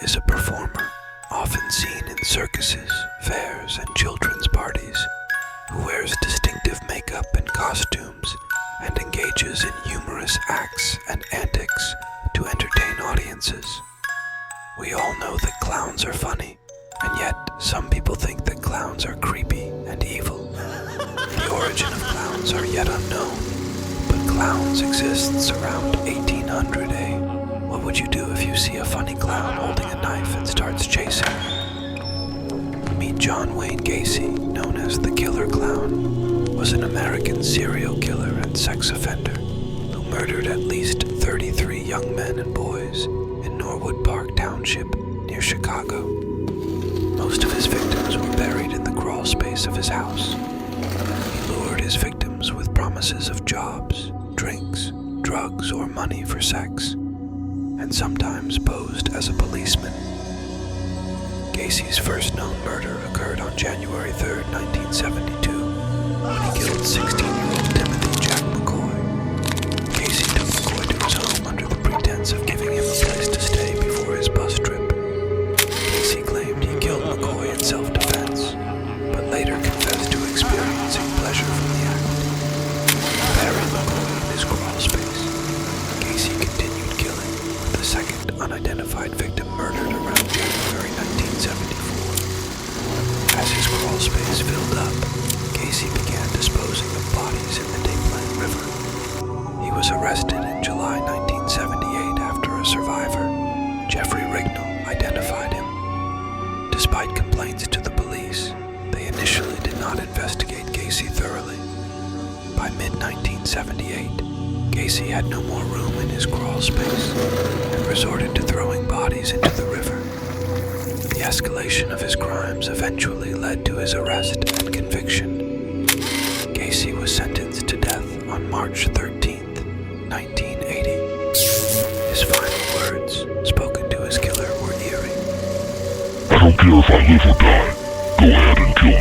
is a performer, often seen in circuses, fairs, and children's parties, who wears distinctive makeup and costumes and engages in humorous acts and antics to entertain audiences. We all know that clowns are funny, and yet some people think that clowns are creepy and evil. The origin of clowns are yet unknown, but clowns exists around 1800 A. What would you do if you see a funny clown holding a knife and starts chasing you? Meet John Wayne Gacy, known as the Killer Clown, was an American serial killer and sex offender who murdered at least 33 young men and boys in Norwood Park Township near Chicago. Most of his victims were buried in the crawl space of his house. He lured his victims with promises of jobs, drinks, drugs, or money for sex, and sometimes posed as a policeman. Gacy's first known murder occurred on January 3, 1972, when he killed 16-year-old Timothy Jack McCoy. Gacy took McCoy to his home under the pretense of giving him a place to stay before his bus trip. Gacy claimed he killed McCoy in self-defense, but later confessed to experiencing pleasure from the act. Burying McCoy in his crawl space, Gacy continued killing, with the second unidentified victim murdered around January 1974. As his crawl space filled up, Gacy began disposing of bodies in the Des Plaines River. He was arrested in July 1978 after a survivor, Jeffrey Rignall, identified him. Despite complaints to the police, they initially did not investigate Gacy thoroughly. By mid-1978, Gacy had no more room in his crawl space and resorted to throwing bodies into the river. The escalation of his crimes eventually led to his arrest and conviction. Gacy was sentenced to death on March 13, 1980. His final words, spoken to his killer, were eerie. "I don't care if I live or die. Go ahead and kill me.